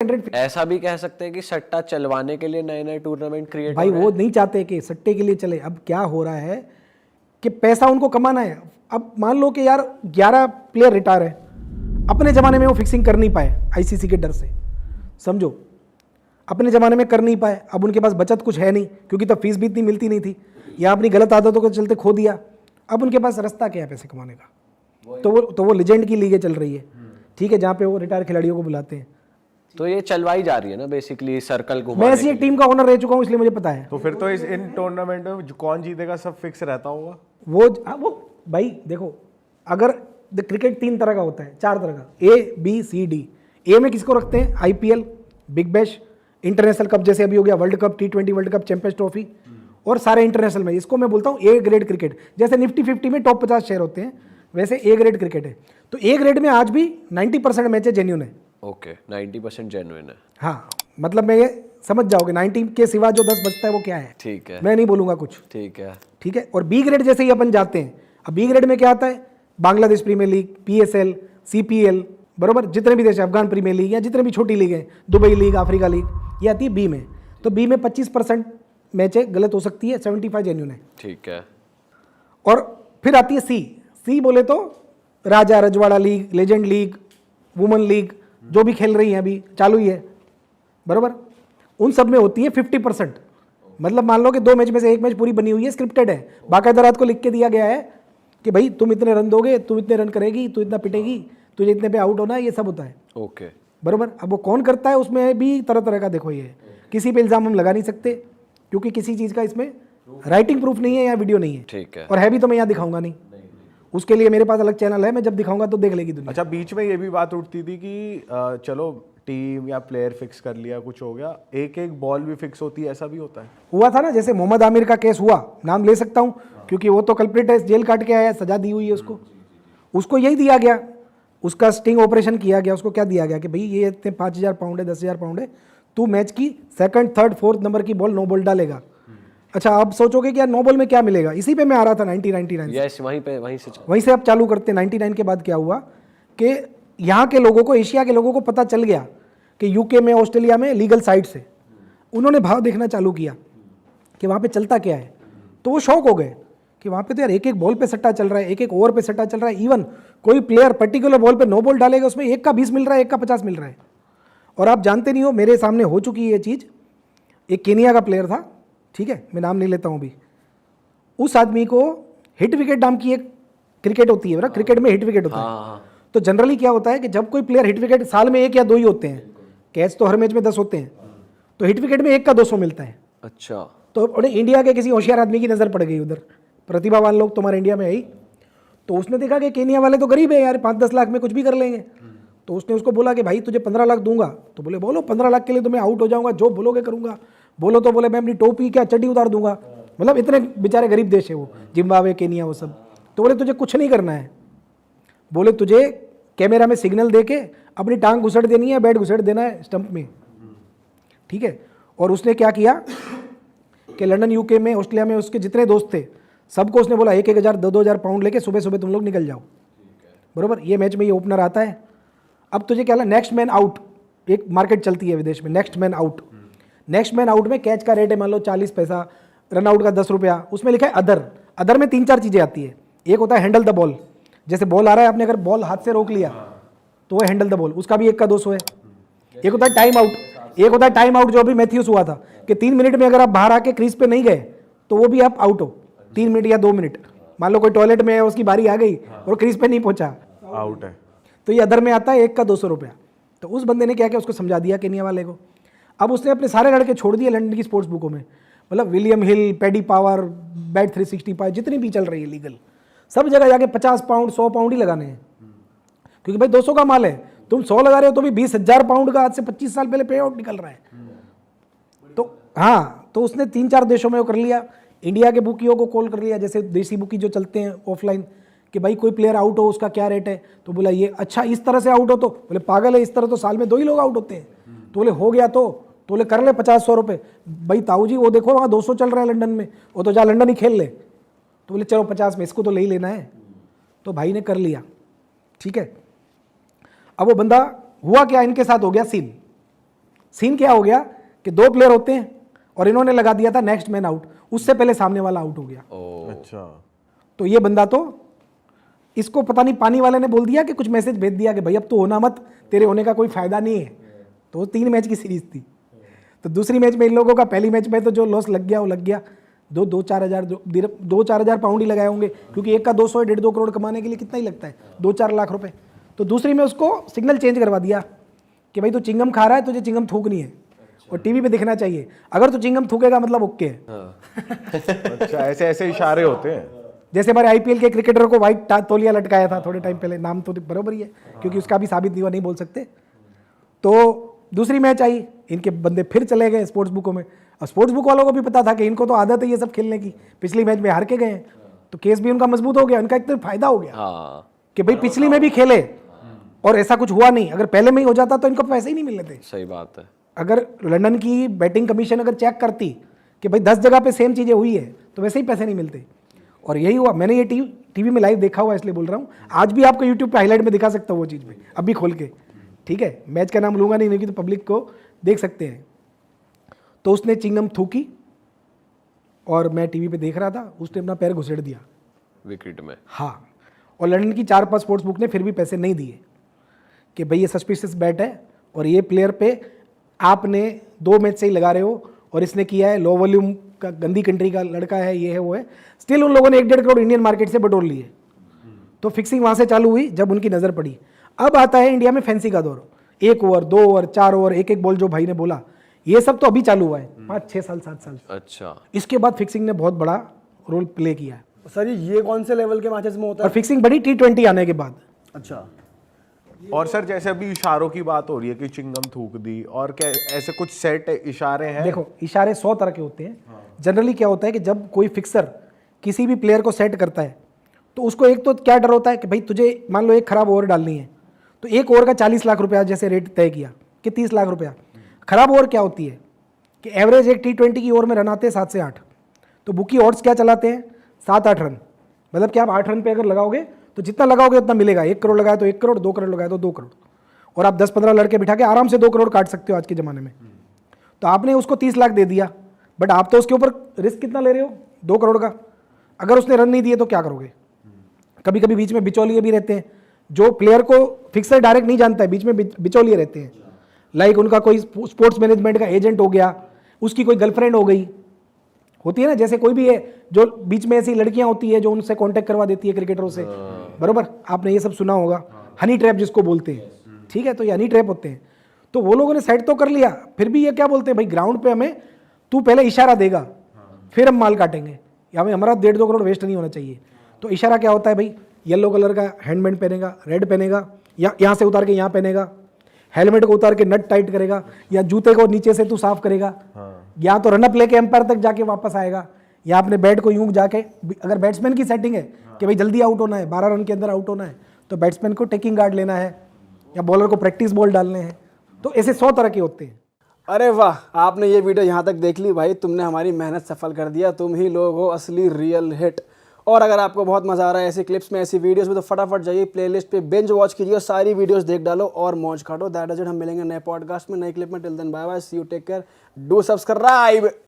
100। ऐसा भी कह सकते हैं कि सट्टा चलवाने के लिए नए नए टूर्नामेंट क्रिएट भाई वो नहीं चाहते कि सट्टे के लिए चले। अब क्या हो रहा है कि पैसा उनको कमाना है। अब मान लो कि यार 11 प्लेयर रिटायर है, अपने ज़माने में वो फिक्सिंग कर नहीं पाए आईसीसी के डर से, समझो, अपने ज़माने में कर नहीं पाए। अब उनके पास बचत कुछ है नहीं, क्योंकि तब फीस भी इतनी मिलती नहीं थी, या अपनी गलत आदतों के चलते खो दिया। अब उनके पास रास्ता क्या है पैसे कमाने का? तो वो लेजेंड की लीगें चल रही है, ठीक है, जहाँ पे वो रिटायर खिलाड़ियों को बुलाते हैं। तो ये चलवाई जा रही है ना बेसिकली सर्कल को। मैं ऐसी एक टीम का ओनर रह चुका हूँ, इसलिए मुझे पता है। तो फिर तो इन टूर्नामेंट में कौन जीतेगा सब फिक्स रहता होगा। वो भाई देखो, अगर क्रिकेट 3 तरह का होता है, 4 तरह का, ए बी सी डी। ए में किसको रखते हैं? IPL, big bash, international cup जैसे अभी हो गया world cup, T20 world cup, champions trophy और सारे इंटरनेशनल में। इसको मैं बोलता हूँ ए ग्रेड क्रिकेट। जैसे निफ्टी 50 में टॉप 50 शेयर होते हैं, वैसे ए ग्रेड क्रिकेट है। तो ए ग्रेड में आज भी 90% मैच जेन्यून है। ओके 90% जेन्युइन है। हाँ, मतलब मैं ये समझ जाओगे 90 के सिवा जो 10 बचता है वो क्या है। ठीक है, मैं नहीं बोलूंगा कुछ। ठीक है, ठीक है। और बी ग्रेड जैसे ही अपन जाते हैं, अब बी ग्रेड में क्या आता है? Bangladesh premier league, PSL, CPL, बरोबर, जितने भी देश, अफगान प्रीमियर लीग या जितने भी छोटी लीग हैं, दुबई लीग, अफ्रीका लीग, ये आती है बी में। तो बी में 25% मैच गलत हो सकती है, 75 जेन्यून है। ठीक है। और फिर आती है सी। सी बोले तो राजा रजवाड़ा league, legend league, women league, जो भी खेल रही हैं अभी चालू ही है, बरोबर, उन सब में होती है 50%। मतलब मान लो कि 2 मैच में से 1 मैच पूरी बनी हुई है, स्क्रिप्टेड है, बाकायदा रात को लिख के दिया गया है कि भाई तुम इतने रन दोगे, तुम इतने रन करेगी, तू इतना पिटेगी, तुझे इतने पे आउट होना है, ये सब होता है। ओके, बरोबर। अब वो कौन करता है, उसमें भी तरह तरह का, देखो ये किसी पे इल्ज़ाम हम लगा नहीं सकते, क्योंकि किसी चीज़ का इसमें राइटिंग प्रूफ नहीं है या वीडियो नहीं है। ठीक है। और है भी तो मैं यहाँ दिखाऊंगा नहीं, उसके लिए मेरे पास अलग चैनल है, मैं जब दिखाऊंगा तो देख लेगी दुनिया। अच्छा, बीच में ये भी बात उठती थी कि चलो टीम या प्लेयर फिक्स कर लिया, कुछ हो गया, एक एक बॉल भी फिक्स होती है, ऐसा भी होता है? हुआ था ना, जैसे मोहम्मद आमिर का केस हुआ, नाम ले सकता हूँ क्योंकि वो तो कल्प्रिट है, जेल काट के आया, सजा दी हुई है उसको यही दिया गया, उसका स्टिंग ऑपरेशन किया गया। उसको क्या दिया गया कि भाई ये इतने 5,000 पाउंड है, 10,000 पाउंड है, तू मैच की 2nd, 3rd, 4th नंबर की बॉल 9 बॉल डालेगा। अच्छा, आप सोचोगे कि यार 9 बॉल में क्या मिलेगा? इसी पे मैं आ रहा था 99 यस, वहीं से आप चालू करते। 99 के बाद क्या हुआ कि यहाँ के लोगों को, एशिया के लोगों को पता चल गया कि यूके में, ऑस्ट्रेलिया में लीगल साइट से उन्होंने भाव देखना चालू किया कि वहाँ पे चलता क्या है। तो वो शौक हो गए कि वहाँ पे तो यार एक एक बॉल पे सट्टा चल रहा है, एक एक ओवर पे सट्टा चल रहा है। इवन कोई प्लेयर पर्टिकुलर बॉल पे 9 बॉल डालेगा, उसमें 1 का 20 मिल रहा है, 1 का 50 मिल रहा है। और आप जानते नहीं हो, मेरे सामने हो चुकी है ये चीज़। एक केनिया का प्लेयर था, ठीक है, मैं नाम नहीं लेता हूँ अभी। उस आदमी को हिट विकेट नाम की एक क्रिकेट होती है ना, क्रिकेट में हिट विकेट होता है। तो जनरली क्या होता है कि जब कोई प्लेयर हिट विकेट, साल में 1 या 2 ही होते हैं, कैच तो हर मैच में 10 होते हैं, तो हिट विकेट में 1 का 200 मिलता है। अच्छा। तो उन्हें इंडिया के किसी होशियार आदमी की नज़र पड़ गई, उधर प्रतिभावान लोग तुम्हारे इंडिया में आई, तो उसने देखा कि केनिया वाले तो गरीब है यार, 5-10 लाख में कुछ भी कर लेंगे। तो उसने उसको बोला कि भाई तुझे 15 लाख दूंगा। तो बोले बोलो, 15 लाख के लिए तो मैं आउट हो जाऊंगा, जो बोलोगे करूंगा। बोलो तो बोले मैं अपनी टोपी क्या चड्डी उतार दूंगा। मतलब इतने बेचारे गरीब देश है वो, जिम्बाब्वे, केनिया, वो सब। तो बोले तुझे कुछ नहीं करना है, बोले तुझे कैमरा में सिग्नल दे के अपनी टांग घुसड़ देनी है, बैट घुसड़ देना है स्टंप में, ठीक है। और उसने क्या किया कि लंदन, यूके में, ऑस्ट्रेलिया में उसके जितने दोस्त थे सबको उसने बोला 1,000, 2,000 पाउंड लेके सुबह सुबह तुम लोग निकल जाओ, बरोबर। ये मैच में ये ओपनर आता है। अब तुझे क्या, नेक्स्ट मैन आउट, एक मार्केट चलती है विदेश में, next man out. Next man out में कैच का रेट है मान लो 40 पैसा, रन आउट का 10 रुपया। उसमें लिखा है अदर। अदर में 3-4 चीज़ें आती है। एक होता है हैंडल द बॉल, जैसे बॉल आ रहा है, आपने अगर बॉल हाथ से रोक लिया तो वो हैंडल द बॉल, उसका भी 1 का 200 है। एक होता है टाइम आउट, एक होता है टाइम आउट जो अभी मैथ्यूस हुआ था कि 3 मिनट में अगर आप बाहर आके क्रीज पे नहीं गए तो वो भी आप आउट हो, 3 मिनट या 2 मिनट। मान लो कोई टॉयलेट में है, उसकी बारी आ गई और क्रीज पे नहीं पहुंचा, आउट है। तो ये अदर में आता है 1 का 200 रुपया। तो उस बंदे ने क्या किया, उसको समझा दिया केनिया वाले को। अब उसने अपने सारे लड़के छोड़ दिए लंदन की स्पोर्ट्स बुकों में, मतलब विलियम हिल, पैडी पावर, बैट 365, जितनी भी चल रही है लीगल, सब जगह जाके 50 पाउंड 100 पाउंड ही लगाने हैं, क्योंकि भाई 200 का माल है, तुम 100 लगा रहे हो तो भी 20,000 पाउंड का आज से 25 साल पहले पे आउट निकल रहा है। तो हाँ, तो उसने 3-4 देशों में वो कर लिया। इंडिया के बुकियों को कॉल कर लिया, जैसे देसी बुकी जो चलते हैं ऑफलाइन, कि भाई कोई प्लेयर आउट हो उसका क्या रेट है। तो बोला ये अच्छा इस तरह से आउट हो, तो बोले पागल है, इस तरह तो साल में 2 ही लोग आउट होते हैं। तो बोले हो गया तो बोले कर ले 50-100 रुपये। भाई ताऊ जी वो देखो वहाँ 200 चल रहा है लंदन में, वो तो जा लंदन ही खेल ले। तो बोले चलो 50 में, इसको तो ले ही लेना है। तो भाई ने कर लिया, ठीक है। अब वो बंदा, हुआ क्या, इनके साथ हो गया सीन सीन क्या हो गया कि 2 प्लेयर होते हैं और इन्होंने लगा दिया था नेक्स्ट मैन आउट, उससे पहले सामने वाला आउट हो गया। अच्छा। तो ये बंदा तो इसको पता नहीं पानी वाले ने बोल दिया कि कुछ मैसेज भेज दिया कि भाई अब तो होना मत, तेरे होने का कोई फायदा नहीं है। तो 3 मैच की सीरीज थी। तो दूसरी मैच में इन लोगों का पहली मैच में तो जो लॉस लग गया वो लग गया। 2-4 हज़ार पाउंड ही लगाए होंगे, क्योंकि एक का 200 1.5-2 करोड़ कमाने के लिए कितना ही लगता है, 2-4 लाख रुपए। तो दूसरी में उसको सिग्नल चेंज करवा दिया कि भाई तू चिंगम खा रहा है, तुझे चिंगम थूकनी है और टीवी पे दिखना चाहिए। अगर तू चिंगम थूकेगा मतलब ओके है। अच्छा, ऐसे ऐसे इशारे होते हैं। जैसे हमारे आईपीएल के क्रिकेटर को व्हाइट तौलिया लटकाया था थोड़े टाइम पहले, नाम तो बराबर ही है क्योंकि उसका भी साबित नहीं बोल सकते। तो दूसरी मैच आई, इनके बंदे फिर चले गए स्पोर्ट्स बुकों में। और स्पोर्ट्स बुक वालों को भी पता था कि इनको तो आदत है ये सब खेलने की, पिछली मैच में हार के गए हैं, तो केस भी उनका मजबूत हो गया। उनका एक तो फायदा हो गया कि भाई पिछली में भी खेले और ऐसा कुछ हुआ नहीं। अगर पहले में ही हो जाता तो इनको पैसे ही नहीं मिलने थे। सही बात है। अगर लंदन की बैटिंग कमीशन अगर चेक करती कि भाई 10 जगह पे सेम चीज़ें हुई है तो वैसे ही पैसे नहीं मिलते। और यही हुआ। मैंने ये टीवी में लाइव देखा हुआ इसलिए बोल रहा हूँ। आज भी आपको यूट्यूब पे हाईलाइट में दिखा सकता हूँ वो चीज़ में, अभी खोल के, ठीक है। मैच का नाम लूंगा नहीं कि तो पब्लिक को देख सकते हैं। तो उसने चिंगम थूकी और मैं टीवी पे देख रहा था, उसने अपना पैर घुसेड़ दिया विकेट में। हाँ। और लंदन की 4-5 स्पोर्ट्स बुक ने फिर भी पैसे नहीं दिए कि भाई ये सस्पिशियस बैट है और ये प्लेयर पे आपने 2 मैच से ही लगा रहे हो और इसने किया है, लो वॉल्यूम का, गंदी कंट्री का लड़का है, ये है वो है। स्टिल उन लोगों ने 1-1.5 करोड़ इंडियन मार्केट से बटोर लिए। तो फिक्सिंग वहाँ से चालू हुई जब उनकी नज़र पड़ी। अब आता है इंडिया में फैंसी का दौर, 1 ओवर 2 ओवर 4 ओवर, एक बॉल जो भाई ने बोला, ये सब तो अभी चालू हुआ है 5-6 साल 7 साल। अच्छा। इसके बाद फिक्सिंग ने बहुत बड़ा रोल प्ले किया है। सर ये कौन से लेवल के मैचेस में होता और है? फिक्सिंग बड़ी T20 आने के बाद। अच्छा। और सर जैसे अभी इशारों की बात हो रही है कि चिंगम थूक दी, और क्या ऐसे कुछ सेट इशारे हैं? देखो इशारे 100 तरह के होते हैं। जनरली क्या होता है कि जब कोई फिक्सर किसी भी प्लेयर को सेट करता है तो उसको एक तो क्या डर होता है कि भाई तुझे मान लो एक खराब ओवर डालनी है, तो 1 ओवर का 40 लाख रुपया जैसे रेट तय किया कि 30 लाख रुपया। खराब ओवर क्या होती है कि एवरेज एक T20 की ओवर में रन आते हैं 7 से 8, तो बुकी ऑड्स क्या चलाते हैं 7-8 रन। मतलब कि आप 8 रन पे अगर लगाओगे तो जितना लगाओगे उतना मिलेगा। 1 करोड़ लगाया तो 1 करोड़, 2 करोड़ लगाया तो 2 करोड़, और आप 10-15 लड़के बिठा के आराम से 2 करोड़ काट सकते हो आज के ज़माने में। तो आपने उसको 30 लाख दे दिया, बट आप तो उसके ऊपर रिस्क कितना ले रहे हो, 2 करोड़ का। अगर उसने रन नहीं दिए तो क्या करोगे? कभी कभी बीच में बिचौलिए भी रहते हैं, जो प्लेयर को फिक्सर डायरेक्ट नहीं जानता है, बीच में बिचौलिए रहते हैं। लाइक उनका कोई स्पोर्ट्स मैनेजमेंट का एजेंट हो गया, उसकी कोई गर्लफ्रेंड हो गई, होती है ना, जैसे कोई भी है जो बीच में ऐसी लड़कियां होती है जो उनसे कांटेक्ट करवा देती है क्रिकेटरों से, बरोबर, आपने ये सब सुना होगा, हनी ट्रैप जिसको बोलते हैं, ठीक है। तो ये हनी ट्रैप होते हैं। तो वो लोगों ने सेट तो कर लिया, फिर भी ये क्या बोलते हैं भाई ग्राउंड पे हमें तू पहले इशारा देगा फिर हम माल काटेंगे, या हमें हमारा 1.5-2 करोड़ वेस्ट नहीं होना चाहिए। तो इशारा क्या होता है भाई, येलो कलर का हैंडबैंड पहनेगा, रेड पहनेगा, या यहाँ से उतार के यहाँ पहनेगा, हेलमेट को उतार के नट टाइट करेगा, या जूते को नीचे से तू साफ करेगा, या तो रनअप लेके एम्पायर तक जाके वापस आएगा, या अपने बैट को यूं जाके, अगर बैट्समैन की सेटिंग है कि भाई जल्दी आउट होना है, 12 रन के अंदर आउट होना है, तो बैट्समैन को टेकिंग गार्ड लेना है या बॉलर को प्रैक्टिस बॉल डालने हैं। तो ऐसे 100 तरह के होते हैं। अरे वाह, आपने ये वीडियो यहाँ तक देख ली भाई, तुमने हमारी मेहनत सफल कर दिया। तुम ही लोग हो असली रियल हिट। और अगर आपको बहुत मजा आ रहा है ऐसी क्लिप्स में, ऐसी वीडियोस में, तो फटाफट जाइए प्लेलिस्ट पे बिंज वॉच कीजिए और सारी वीडियोस देख डालो और मौज काटो। That is it. हम मिलेंगे नए पॉडकास्ट में, नए क्लिप में। Till then bye bye, see you, take care, do subscribe.